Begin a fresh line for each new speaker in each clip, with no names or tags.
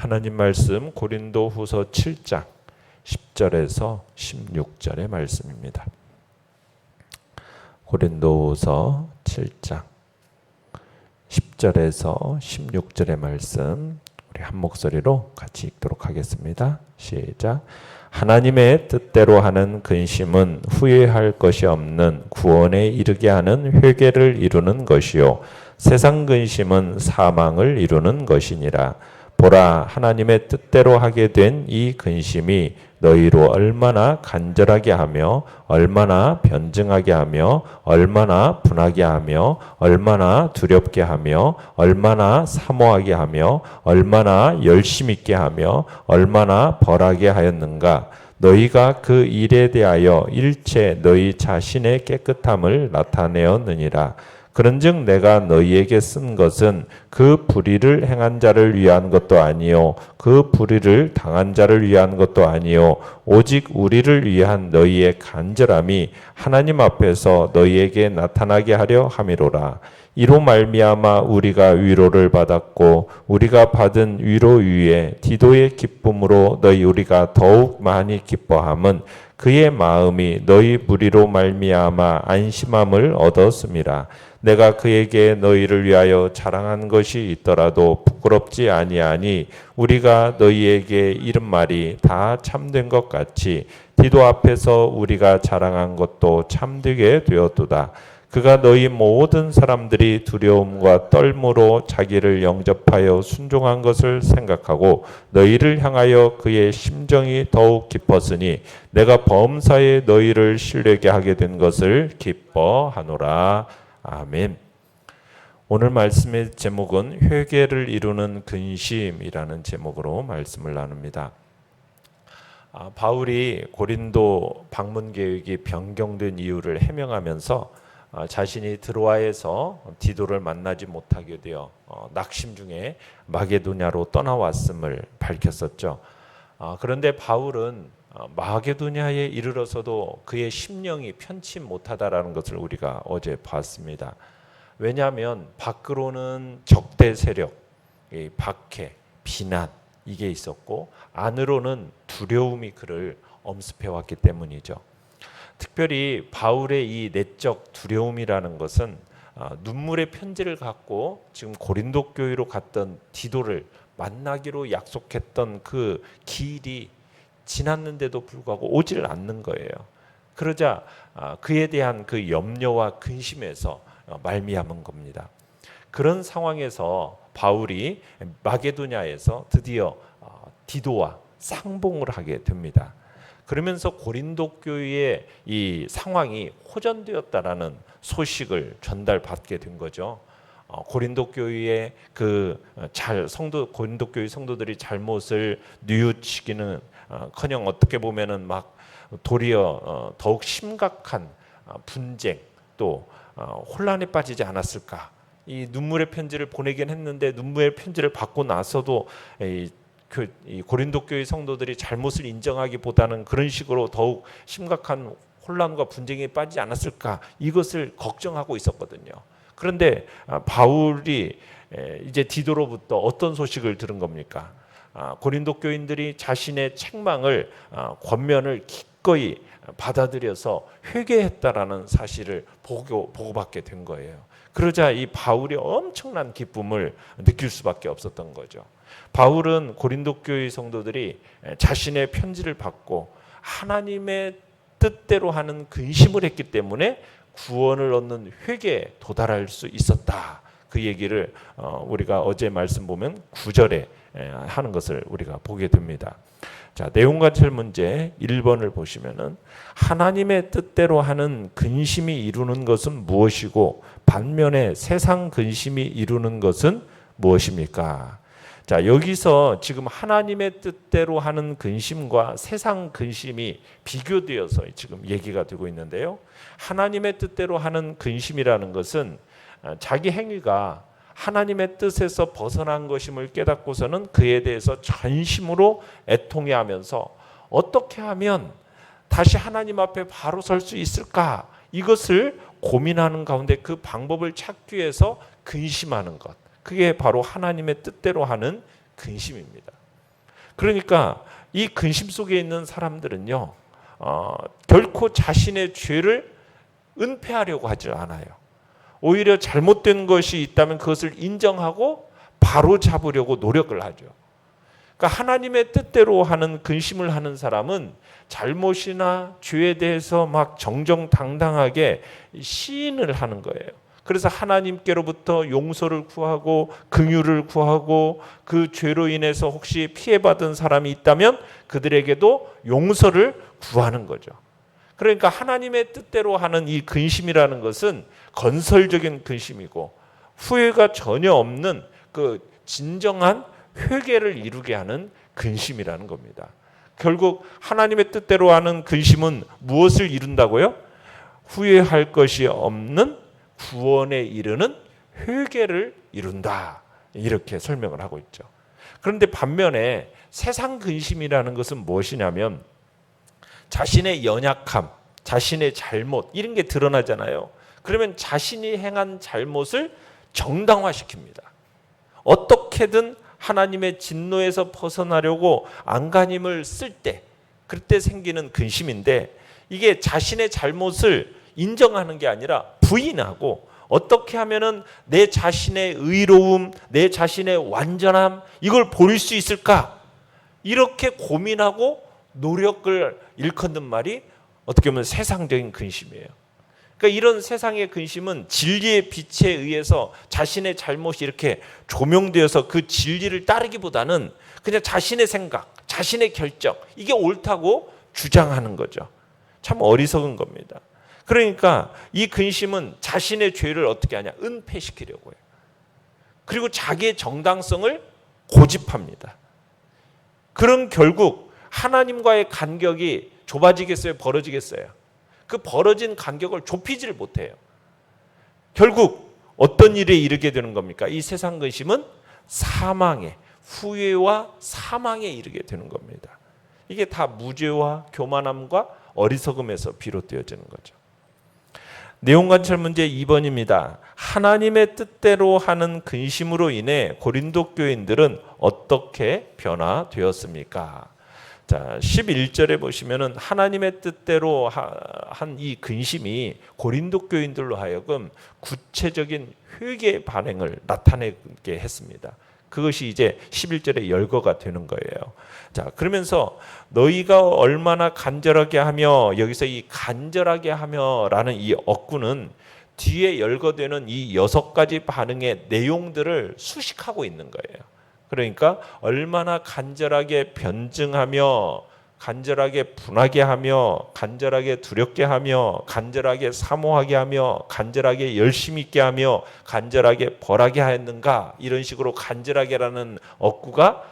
하나님 말씀 고린도후서 7장 10절에서 16절의 말씀입니다. 고린도후서 7장 10절에서 16절의 말씀 우리 한 목소리로 같이 읽도록 하겠습니다. 시작. 하나님의 뜻대로 하는 근심은 후회할 것이 없는 구원에 이르게 하는 회개를 이루는 것이요 세상 근심은 사망을 이루는 것이니라. 보라, 하나님의 뜻대로 하게 된 이 근심이 너희로 얼마나 간절하게 하며 얼마나 변증하게 하며 얼마나 분하게 하며 얼마나 두렵게 하며 얼마나 사모하게 하며 얼마나 열심 있게 하며 얼마나 벌하게 하였는가. 너희가 그 일에 대하여 일체 너희 자신의 깨끗함을 나타내었느니라. 그런즉 내가 너희에게 쓴 것은 그 불의를 행한 자를 위한 것도 아니요 그 불의를 당한 자를 위한 것도 아니요 오직 우리를 위한 너희의 간절함이 하나님 앞에서 너희에게 나타나게 하려 함이로라. 이로 말미암아 우리가 위로를 받았고 우리가 받은 위로 위에 디도의 기쁨으로 너희 우리가 더욱 많이 기뻐함은 그의 마음이 너희 무리로 말미암아 안심함을 얻었음이라. 내가 그에게 너희를 위하여 자랑한 것이 있더라도 부끄럽지 아니하니 우리가 너희에게 이른 말이 다 참된 것 같이 디도 앞에서 우리가 자랑한 것도 참되게 되었도다. 그가 너희 모든 사람들이 두려움과 떨므로 자기를 영접하여 순종한 것을 생각하고 너희를 향하여 그의 심정이 더욱 깊었으니 내가 범사에 너희를 신뢰게 하게 된 것을 기뻐하노라. 아멘. 오늘 말씀의 제목은 회개를 이루는 근심이라는 제목으로 말씀을 나눕니다. 바울이 고린도 방문 계획이 변경된 이유를 해명하면서 자신이 드로아에서 디도를 만나지 못하게 되어 낙심 중에 마게도냐로 떠나왔음을 밝혔었죠. 그런데 바울은 마게도냐에 이르러서도 그의 심령이 편치 못하다라는 것을 우리가 어제 봤습니다. 왜냐하면 밖으로는 적대 세력, 박해, 비난 이게 있었고 안으로는 두려움이 그를 엄습해왔기 때문이죠. 특별히 바울의 이 내적 두려움이라는 것은 눈물의 편지를 갖고 지금 고린도 교회로 갔던 디도를 만나기로 약속했던 그 길이 지났는데도 불구하고 오질 않는 거예요. 그러자 그에 대한 그 염려와 근심에서 말미암은 겁니다. 그런 상황에서 바울이 마게도냐에서 드디어 디도와 쌍봉을 하게 됩니다. 그러면서 고린도 교회의 이 상황이 호전되었다라는 소식을 전달받게 된 거죠. 고린도 교회의 고린도 교회 성도들이 잘못을 뉘우치기는 커녕 어떻게 보면은 막 도리어 더욱 심각한 분쟁 또 혼란에 빠지지 않았을까. 이 눈물의 편지를 보내긴 했는데 눈물의 편지를 받고 나서도 이 고린도 교회 성도들이 잘못을 인정하기보다는 그런 식으로 더욱 심각한 혼란과 분쟁에 빠지지 않았을까 이것을 걱정하고 있었거든요. 그런데 바울이 이제 디도로부터 어떤 소식을 들은 겁니까? 고린도 교인들이 자신의 책망을 권면을 기꺼이 받아들여서 회개했다라는 사실을 보고받게 된 거예요. 그러자 이 바울이 엄청난 기쁨을 느낄 수밖에 없었던 거죠. 바울은 고린도 교회 성도들이 자신의 편지를 받고 하나님의 뜻대로 하는 근심을 했기 때문에 구원을 얻는 회개에 도달할 수 있었다. 그 얘기를 우리가 어제 말씀 보면 9절에 하는 것을 우리가 보게 됩니다. 자, 내용과철 문제 1번을 보시면은 하나님의 뜻대로 하는 근심이 이루는 것은 무엇이고 반면에 세상 근심이 이루는 것은 무엇입니까? 자, 여기서 지금 하나님의 뜻대로 하는 근심과 세상 근심이 비교되어서 지금 얘기가 되고 있는데요. 하나님의 뜻대로 하는 근심이라는 것은 자기 행위가 하나님의 뜻에서 벗어난 것임을 깨닫고서는 그에 대해서 전심으로 애통해하면서 어떻게 하면 다시 하나님 앞에 바로 설 수 있을까? 이것을 고민하는 가운데 그 방법을 찾기 위해서 근심하는 것. 그게 바로 하나님의 뜻대로 하는 근심입니다. 그러니까 이 근심 속에 있는 사람들은요, 결코 자신의 죄를 은폐하려고 하지 않아요. 오히려 잘못된 것이 있다면 그것을 인정하고 바로 잡으려고 노력을 하죠. 그러니까 하나님의 뜻대로 하는 근심을 하는 사람은 잘못이나 죄에 대해서 막 정정당당하게 시인을 하는 거예요. 그래서 하나님께로부터 용서를 구하고 긍휼을 구하고 그 죄로 인해서 혹시 피해받은 사람이 있다면 그들에게도 용서를 구하는 거죠. 그러니까 하나님의 뜻대로 하는 이 근심이라는 것은 건설적인 근심이고 후회가 전혀 없는 그 진정한 회개를 이루게 하는 근심이라는 겁니다. 결국 하나님의 뜻대로 하는 근심은 무엇을 이룬다고요? 후회할 것이 없는 구원에 이르는 회개를 이룬다. 이렇게 설명을 하고 있죠. 그런데 반면에 세상 근심이라는 것은 무엇이냐면 자신의 연약함, 자신의 잘못 이런 게 드러나잖아요. 그러면 자신이 행한 잘못을 정당화시킵니다. 어떻게든 하나님의 진노에서 벗어나려고 안간힘을 쓸 때, 그때 생기는 근심인데 이게 자신의 잘못을 인정하는 게 아니라 부인하고 어떻게 하면은 내 자신의 의로움, 내 자신의 완전함 이걸 보일 수 있을까? 이렇게 고민하고 노력을 일컫는 말이 어떻게 보면 세상적인 근심이에요. 그러니까 이런 세상의 근심은 진리의 빛에 의해서 자신의 잘못이 이렇게 조명되어서 그 진리를 따르기보다는 그냥 자신의 생각, 자신의 결정 이게 옳다고 주장하는 거죠. 참 어리석은 겁니다. 그러니까 이 근심은 자신의 죄를 어떻게 하냐? 은폐시키려고 해요. 그리고 자기의 정당성을 고집합니다. 그럼 결국 하나님과의 간격이 좁아지겠어요? 벌어지겠어요? 그 벌어진 간격을 좁히지를 못해요. 결국 어떤 일에 이르게 되는 겁니까? 이 세상 근심은 사망에, 후회와 사망에 이르게 되는 겁니다. 이게 다 무죄와 교만함과 어리석음에서 비롯되어지는 거죠. 내용 관찰 문제 2번입니다. 하나님의 뜻대로 하는 근심으로 인해 고린도 교인들은 어떻게 변화되었습니까? 자, 11절에 보시면은 하나님의 뜻대로 한 이 근심이 고린도 교인들로 하여금 구체적인 회개 반응을 나타내게 했습니다. 그것이 이제 11절의 열거가 되는 거예요. 자, 그러면서 너희가 얼마나 간절하게 하며, 여기서 이 간절하게 하며라는 이 어구는 뒤에 열거되는 이 6가지 반응의 내용들을 수식하고 있는 거예요. 그러니까 얼마나 간절하게 변증하며, 간절하게 분하게 하며, 간절하게 두렵게 하며, 간절하게 사모하게 하며, 간절하게 열심 있게 하며, 간절하게 벌하게 하였는가, 이런 식으로 간절하게라는 어구가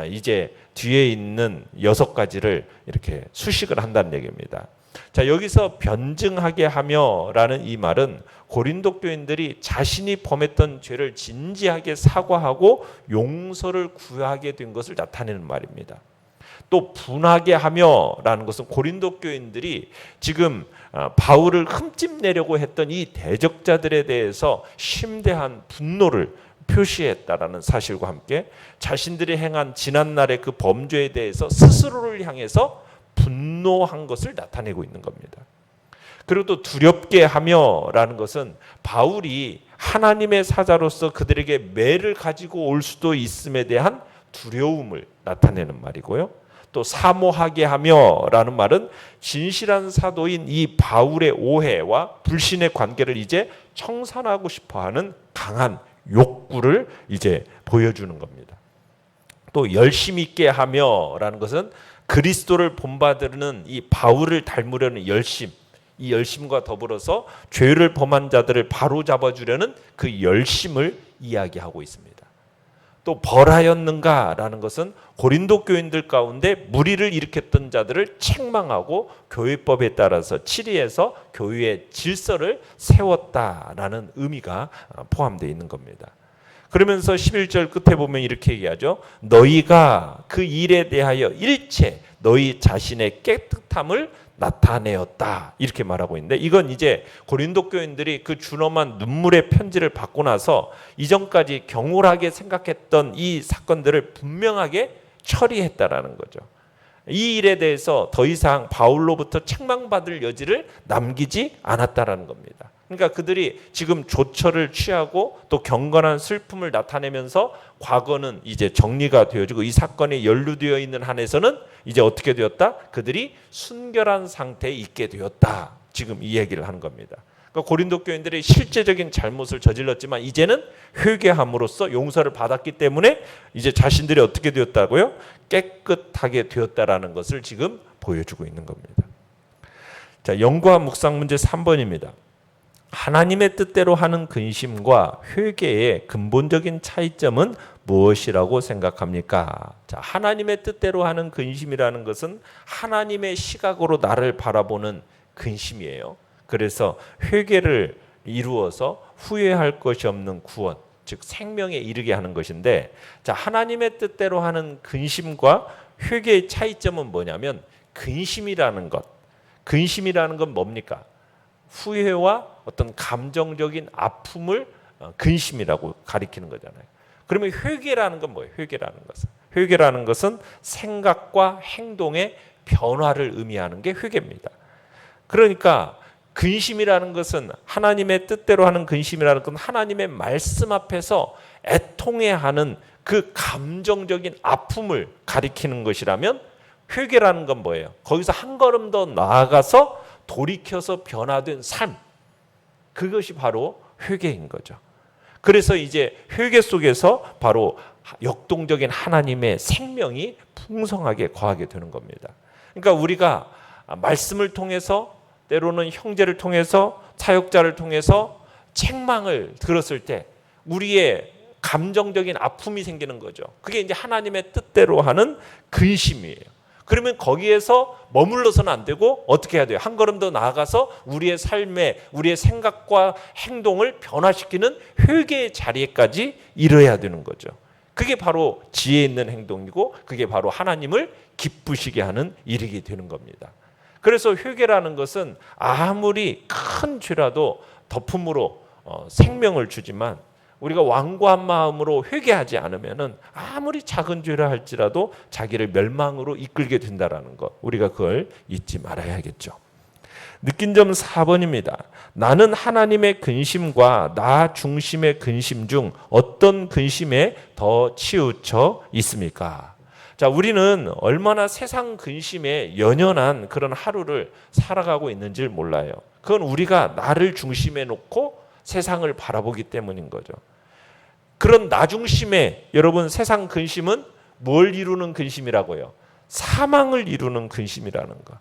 이제 뒤에 있는 6가지를 이렇게 수식을 한다는 얘기입니다. 자, 여기서 변증하게 하며라는 이 말은 고린도 교인들이 자신이 범했던 죄를 진지하게 사과하고 용서를 구하게 된 것을 나타내는 말입니다. 또 분하게 하며라는 것은 고린도 교인들이 지금 바울을 흠집내려고 했던 이 대적자들에 대해서 심대한 분노를 표시했다라는 사실과 함께 자신들이 행한 지난날의 그 범죄에 대해서 스스로를 향해서 분노한 것을 나타내고 있는 겁니다. 그리고 또 두렵게 하며라는 것은 바울이 하나님의 사자로서 그들에게 매를 가지고 올 수도 있음에 대한 두려움을 나타내는 말이고요. 또 사모하게 하며라는 말은 진실한 사도인 이 바울의 오해와 불신의 관계를 이제 청산하고 싶어하는 강한 욕구를 이제 보여주는 겁니다. 또 열심 있게 하며라는 것은 그리스도를 본받으는 이 바울을 닮으려는 열심, 이 열심과 더불어서 죄를 범한 자들을 바로잡아 주려는 그 열심을 이야기하고 있습니다. 또 벌하였는가라는 것은 고린도 교인들 가운데 무리를 일으켰던 자들을 책망하고 교회법에 따라서 치리해서 교회의 질서를 세웠다라는 의미가 포함되어 있는 겁니다. 그러면서 11절 끝에 보면 이렇게 얘기하죠. 너희가 그 일에 대하여 일체 너희 자신의 깨끗함을 나타내었다, 이렇게 말하고 있는데, 이건 이제 고린도 교인들이 그 준엄한 눈물의 편지를 받고 나서 이전까지 경홀하게 생각했던 이 사건들을 분명하게 처리했다라는 거죠. 이 일에 대해서 더 이상 바울로부터 책망받을 여지를 남기지 않았다라는 겁니다. 그러니까 그들이 지금 조처를 취하고 또 경건한 슬픔을 나타내면서 과거는 이제 정리가 되어지고 이 사건에 연루되어 있는 한에서는 이제 어떻게 되었다? 그들이 순결한 상태에 있게 되었다. 지금 이 얘기를 하는 겁니다. 그러니까 고린도 교인들이 실제적인 잘못을 저질렀지만 이제는 회개함으로써 용서를 받았기 때문에 이제 자신들이 어떻게 되었다고요? 깨끗하게 되었다라는 것을 지금 보여주고 있는 겁니다. 자, 연구와 묵상 문제 3번입니다. 하나님의 뜻대로 하는 근심과 회개의 근본적인 차이점은 무엇이라고 생각합니까? 자, 하나님의 뜻대로 하는 근심이라는 것은 하나님의 시각으로 나를 바라보는 근심이에요. 그래서 회개를 이루어서 후회할 것이 없는 구원, 즉 생명에 이르게 하는 것인데, 자, 하나님의 뜻대로 하는 근심과 회개의 차이점은 뭐냐면 근심이라는 건 뭡니까? 후회와 어떤 감정적인 아픔을 근심이라고 가리키는 거잖아요. 그러면 회개라는 건 뭐예요? 회개라는 것은 생각과 행동의 변화를 의미하는 게 회개입니다. 그러니까 근심이라는 것은 하나님의 뜻대로 하는 근심이라는 건 하나님의 말씀 앞에서 애통해하는 그 감정적인 아픔을 가리키는 것이라면, 회개라는 건 뭐예요? 거기서 한 걸음 더 나아가서 돌이켜서 변화된 삶, 그것이 바로 회개인 거죠. 그래서 이제 회개 속에서 바로 역동적인 하나님의 생명이 풍성하게 거하게 되는 겁니다. 그러니까 우리가 말씀을 통해서, 때로는 형제를 통해서, 사역자를 통해서 책망을 들었을 때 우리의 감정적인 아픔이 생기는 거죠. 그게 이제 하나님의 뜻대로 하는 근심이에요. 그러면 거기에서 머물러서는 안 되고 어떻게 해야 돼요? 한 걸음 더 나아가서 우리의 삶에, 우리의 생각과 행동을 변화시키는 회개의 자리에까지 이르러야 되는 거죠. 그게 바로 지혜 있는 행동이고 그게 바로 하나님을 기쁘시게 하는 일이 되는 겁니다. 그래서 회개라는 것은 아무리 큰 죄라도 덮음으로 생명을 주지만, 우리가 완고한 마음으로 회개하지 않으면은 아무리 작은 죄라 할지라도 자기를 멸망으로 이끌게 된다라는 것, 우리가 그걸 잊지 말아야겠죠. 느낀 점 4번입니다. 나는 하나님의 근심과 나 중심의 근심 중 어떤 근심에 더 치우쳐 있습니까? 자, 우리는 얼마나 세상 근심에 연연한 그런 하루를 살아가고 있는지를 몰라요. 그건 우리가 나를 중심에 놓고 세상을 바라보기 때문인 거죠. 그런 나 중심의, 여러분, 세상 근심은 뭘 이루는 근심이라고요? 사망을 이루는 근심이라는 거.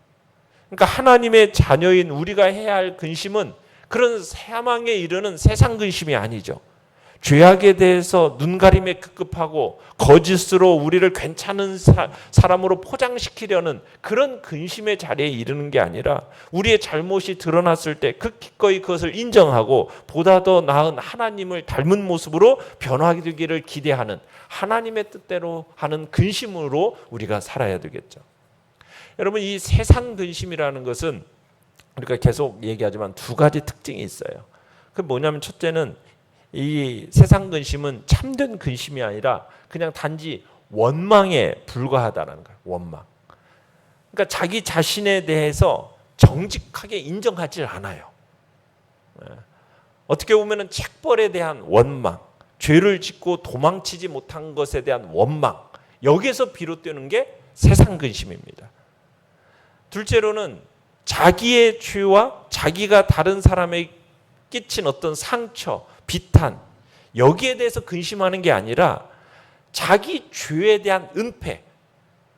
그러니까 하나님의 자녀인 우리가 해야 할 근심은 그런 사망에 이르는 세상 근심이 아니죠. 죄악에 대해서 눈가림에 급급하고 거짓으로 우리를 괜찮은 사람으로 포장시키려는 그런 근심의 자리에 이르는 게 아니라, 우리의 잘못이 드러났을 때 그 기꺼이 그것을 인정하고 보다 더 나은 하나님을 닮은 모습으로 변화되기를 기대하는 하나님의 뜻대로 하는 근심으로 우리가 살아야 되겠죠. 여러분, 이 세상 근심이라는 것은 우리가 계속 얘기하지만 두 가지 특징이 있어요. 그 뭐냐면, 첫째는 이 세상 근심은 참된 근심이 아니라 그냥 단지 원망에 불과하다는 거예요. 원망. 그러니까 자기 자신에 대해서 정직하게 인정하지 않아요. 어떻게 보면 책벌에 대한 원망, 죄를 짓고 도망치지 못한 것에 대한 원망, 여기에서 비롯되는 게 세상 근심입니다. 둘째로는 자기의 죄와 자기가 다른 사람에게 끼친 어떤 상처, 비탄, 여기에 대해서 근심하는 게 아니라 자기 죄에 대한 은폐,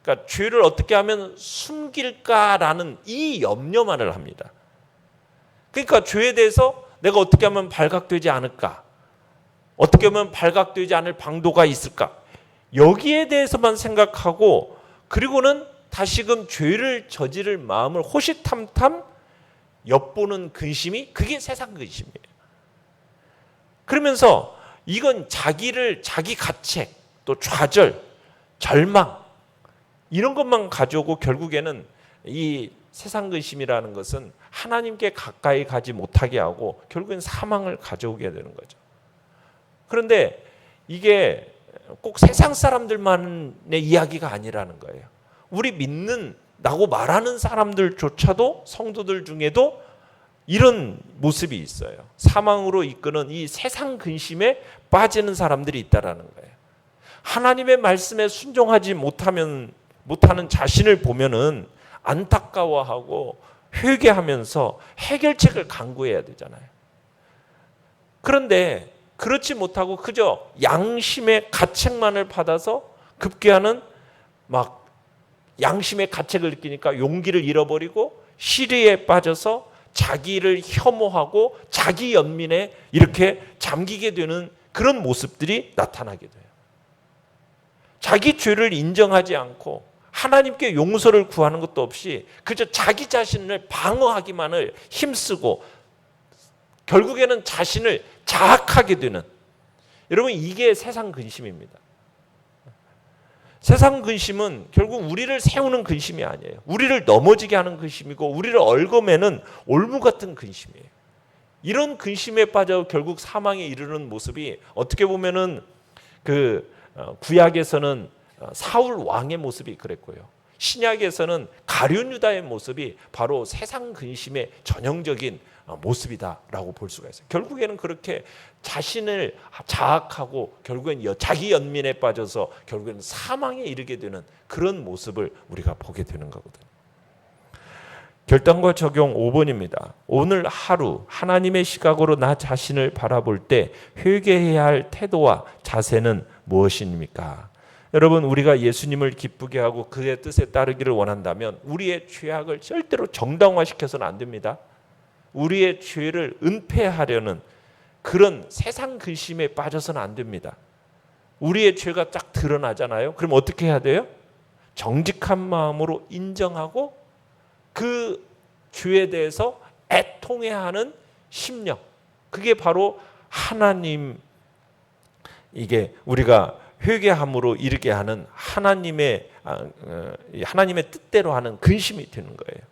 그러니까 죄를 어떻게 하면 숨길까라는 이 염려만을 합니다. 그러니까 죄에 대해서 내가 어떻게 하면 발각되지 않을까, 어떻게 하면 발각되지 않을 방도가 있을까, 여기에 대해서만 생각하고, 그리고는 다시금 죄를 저지를 마음을 호시탐탐 엿보는 근심이, 그게 세상 근심이에요. 그러면서 이건 자기 가책, 또 좌절, 절망, 이런 것만 가져오고 결국에는 이 세상 근심이라는 것은 하나님께 가까이 가지 못하게 하고 결국엔 사망을 가져오게 되는 거죠. 그런데 이게 꼭 세상 사람들만의 이야기가 아니라는 거예요. 우리 믿는다고 말하는 사람들조차도, 성도들 중에도 이런 모습이 있어요. 사망으로 이끄는 이 세상 근심에 빠지는 사람들이 있다라는 거예요. 하나님의 말씀에 순종하지 못하는 자신을 보면은 안타까워하고 회개하면서 해결책을 강구해야 되잖아요. 그런데 그렇지 못하고 그저 양심의 가책만을 받아서 급기야는 막 양심의 가책을 느끼니까 용기를 잃어버리고 시리에 빠져서 자기를 혐오하고 자기 연민에 이렇게 잠기게 되는 그런 모습들이 나타나게 돼요. 자기 죄를 인정하지 않고 하나님께 용서를 구하는 것도 없이 그저 자기 자신을 방어하기만을 힘쓰고 결국에는 자신을 자학하게 되는, 여러분 이게 세상 근심입니다. 세상 근심은 결국 우리를 세우는 근심이 아니에요. 우리를 넘어지게 하는 근심이고 우리를 얽어매는 올무 같은 근심이에요. 이런 근심에 빠져 결국 사망에 이르는 모습이 어떻게 보면은 구약에서는 사울 왕의 모습이 그랬고요. 신약에서는 가룟 유다의 모습이 바로 세상 근심의 전형적인 모습이다라고 볼 수가 있어요. 결국에는 그렇게 자신을 자학하고 결국엔 자기 연민에 빠져서 결국에는 사망에 이르게 되는 그런 모습을 우리가 보게 되는 거거든요. 결단과 적용 5번입니다. 오늘 하루 하나님의 시각으로 나 자신을 바라볼 때 회개해야 할 태도와 자세는 무엇입니까? 여러분, 우리가 예수님을 기쁘게 하고 그의 뜻에 따르기를 원한다면 우리의 죄악을 절대로 정당화시켜서는 안 됩니다. 우리의 죄를 은폐하려는 그런 세상 근심에 빠져서는 안 됩니다. 우리의 죄가 딱 드러나잖아요. 그럼 어떻게 해야 돼요? 정직한 마음으로 인정하고 그 죄에 대해서 애통해하는 심령, 그게 바로 하나님, 이게 우리가 회개함으로 이르게 하는 하나님의 뜻대로 하는 근심이 되는 거예요.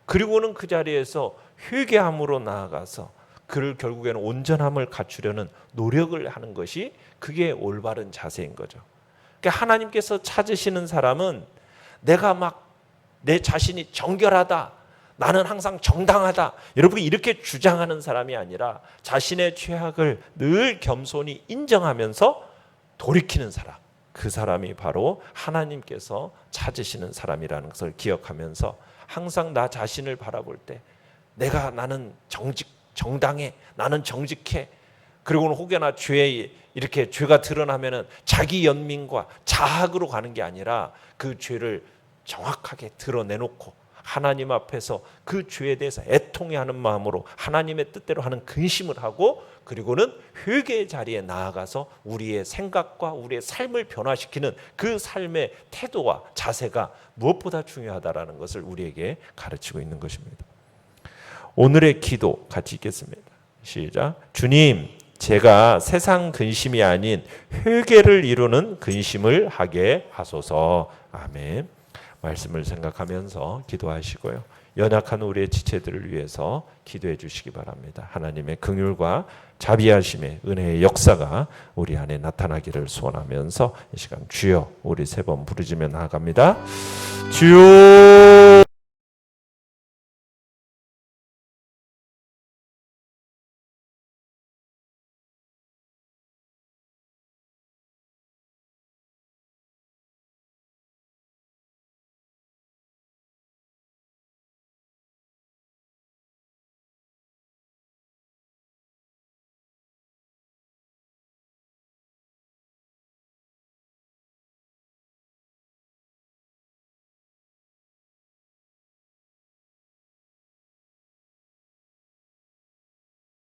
그리고는 그 자리에서 회개함으로 나아가서 그를 결국에는 온전함을 갖추려는 노력을 하는 것이 그게 올바른 자세인 거죠. 그러니까 하나님께서 찾으시는 사람은 내가 막 내 자신이 정결하다, 나는 항상 정당하다, 여러분이 이렇게 주장하는 사람이 아니라 자신의 죄악을 늘 겸손히 인정하면서 돌이키는 사람, 그 사람이 바로 하나님께서 찾으시는 사람이라는 것을 기억하면서 항상 나 자신을 바라볼 때 나는 정당해, 나는 정직해, 그리고는 혹여나 이렇게 죄가 드러나면은 자기 연민과 자학으로 가는 게 아니라 그 죄를 정확하게 드러내놓고 하나님 앞에서 그 죄에 대해서 애통해하는 마음으로 하나님의 뜻대로 하는 근심을 하고, 그리고는 회개의 자리에 나아가서 우리의 생각과 우리의 삶을 변화시키는 그 삶의 태도와 자세가 무엇보다 중요하다라는 것을 우리에게 가르치고 있는 것입니다. 오늘의 기도 같이 읽겠습니다. 시작. 주님, 제가 세상 근심이 아닌 회개를 이루는 근심을 하게 하소서. 아멘. 말씀을 생각하면서 기도하시고요. 연약한 우리의 지체들을 위해서 기도해 주시기 바랍니다. 하나님의 긍휼과 자비하심의 은혜의 역사가 우리 안에 나타나기를 소원하면서 이 시간 주여, 우리 세 번 부르짖며 나아갑니다. 주여.